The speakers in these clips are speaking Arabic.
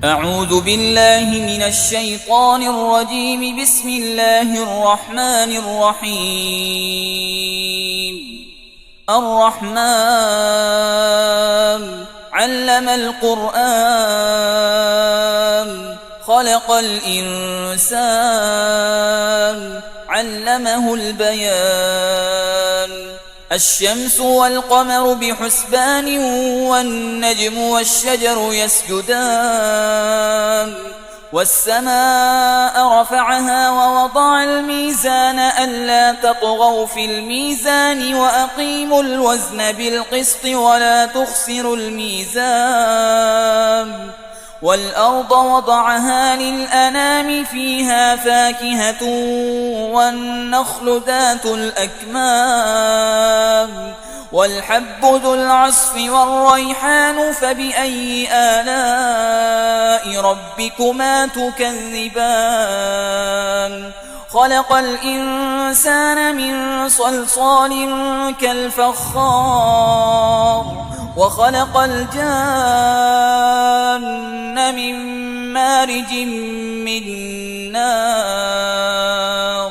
أعوذ بالله من الشيطان الرجيم. بسم الله الرحمن الرحيم. الرحمن علم القرآن خلق الإنسان علمه البيان. الشمس والقمر بحسبان والنجم والشجر يسجدان. والسماء رفعها ووضع الميزان ألا تطغوا في الميزان وأقيموا الوزن بالقسط ولا تخسروا الميزان. والأرض وضعها للأنام فيها فاكهة والنخل ذات الأكمام والحب ذو العصف والريحان. فبأي آلاء ربكما تكذبان؟ خلق الإنسان من صلصال كالفخار وخلق الجان من مارج من نار.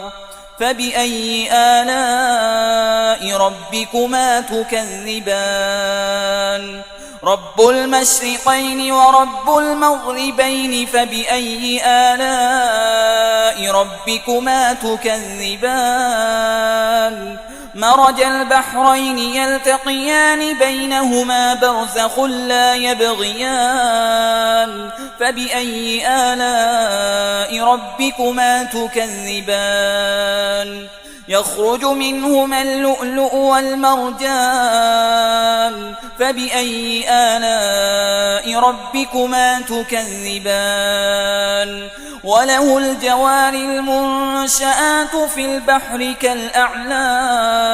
فبأي آلاء ربكما تكذبان؟ رب المشرقين ورب المغربين. فبأي آلاء ربكما تكذبان؟ مرج البحرين يلتقيان بينهما برزخ لا يبغيان. فبأي آلاء ربكما تكذبان؟ يخرج منهما اللؤلؤ والمرجان. فبأي آلاء ربكما تكذبان؟ وله الجوار المنشآت في البحر كالأعلام.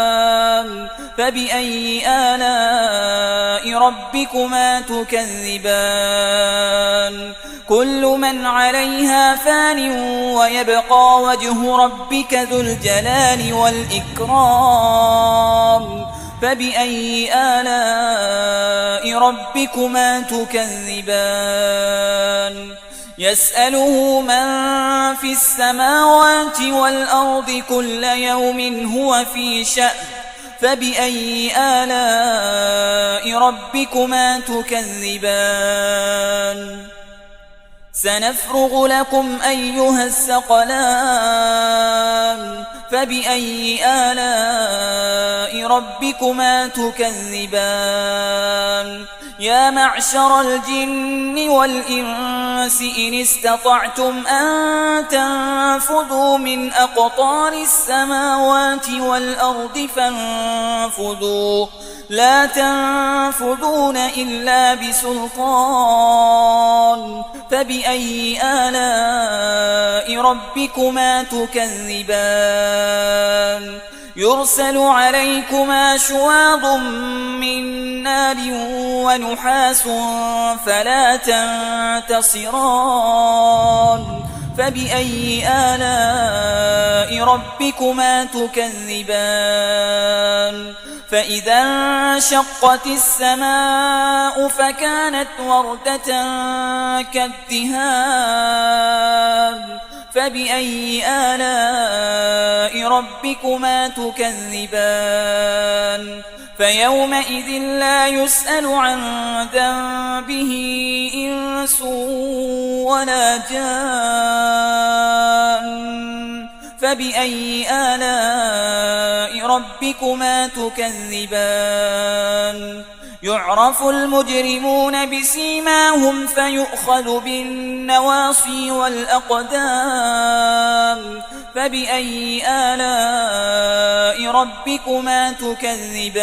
فبأي آلاء ربكما تكذبان؟ كل من عليها فان ويبقى وجه ربك ذو الجلال والإكرام. فبأي آلاء ربكما تكذبان؟ يسأله من في السماوات والأرض كل يوم هو في شأن. فبأي آلاء ربكما تكذبان؟ سنفرغ لكم أيها الثقلان. فبأي آلاء ربكما تكذبان؟ يا معشر الجن والإنس إن استطعتم أن تنفذوا من أقطار السماوات والأرض فانفذوا لا تنفذون إلا بسلطان. فبأي آلاء ربكما تكذبان؟ يرسل عليكما شواظ من نار ونحاس فلا تنتصران. فبأي آلاء ربكما تكذبان؟ فإذا انشقت السماء فكانت وردة كالدهان. فبأي آلاء ربكما تكذبان؟ فيومئذ لا يسأل عن ذنبه إنس ولا جان. فبأي آلاء ربكما تكذبان؟ يعرف المجرمون بسيماهم فيؤخذ بالنواصي والأقدام. فبأي آلاء ربكما تكذبان؟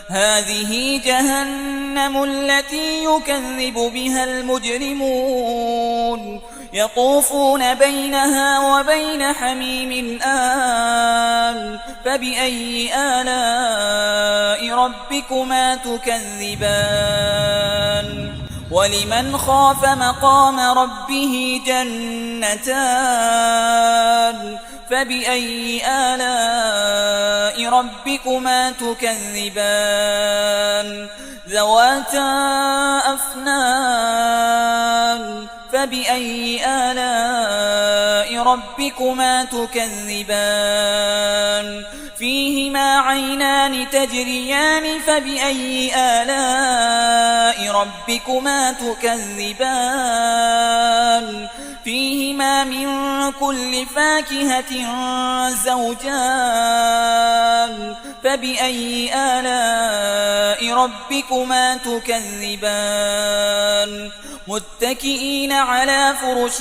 هذه جهنم التي يكذب بها المجرمون يطوفون بينها وبين حميم آن. فبأي آلاء ربكما تكذبان؟ ولمن خاف مقام ربه جنتان. فبأي آلاء ربكما تكذبان؟ ذواتا أفنان فبأي آلاء ربكما تكذبان فيهما عينان تجريان فبأي آلاء ربكما تكذبان فيهما من كل فاكهة زوجان فبأي آلاء ربكما تكذبان متكئين على فرش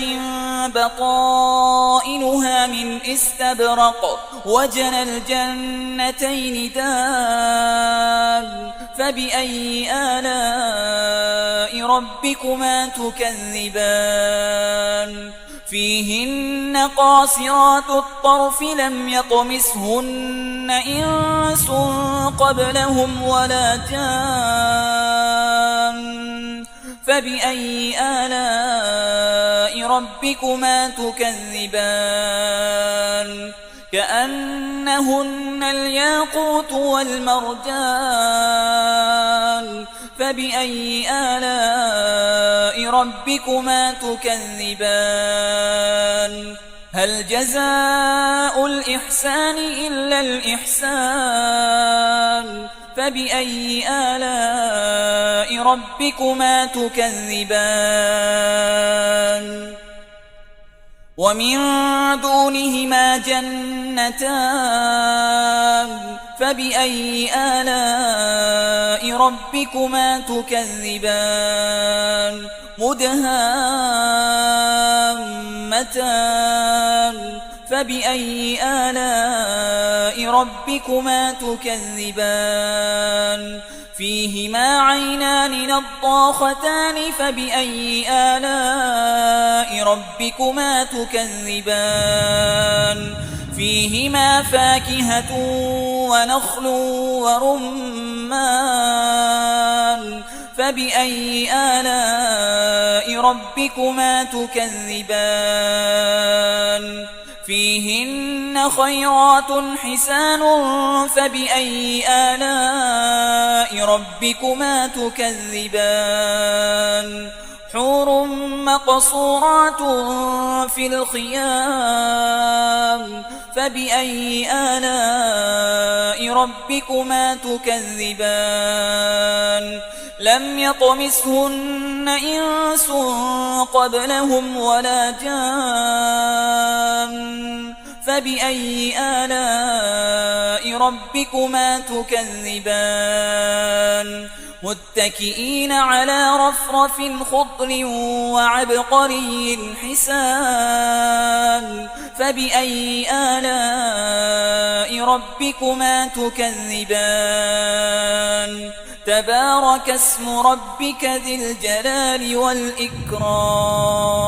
بطائنها من استبرق وجنى الجنتين دان فبأي آلاء ربكما تكذبان فيهن قاصرات الطرف لم يطمثهن إنس قبلهم ولا جان فبأي آلاء ربكما تكذبان كأنهن الياقوت والمرجان فبأي آلاء ربكما تكذبان هل جزاء الإحسان إلا الإحسان فبأي آلاء ربكما تكذبان ومن دونهما جنتان فبأي آلاء ربكما تكذبان مدهامتان فبأي آلاء ربكما تكذبان فيهما عينان نضاختان فبأي آلاء ربكما تكذبان فيهما فاكهة ونخل ورمان فبأي آلاء ربكما تكذبان فيهن خيرات حسان فبأي آلاء ربكما تكذبان حور مقصورات في الخيام فبأي آلاء ربكما تكذبان لم يطمثهن إنس قبلهم ولا جان فبأي آلاء ربكما تكذبان متكئين على رفرف خضر وعبقري حسان فبأي آلاء ربكما تكذبان تبارك اسم ربك ذي الجلال والإكرام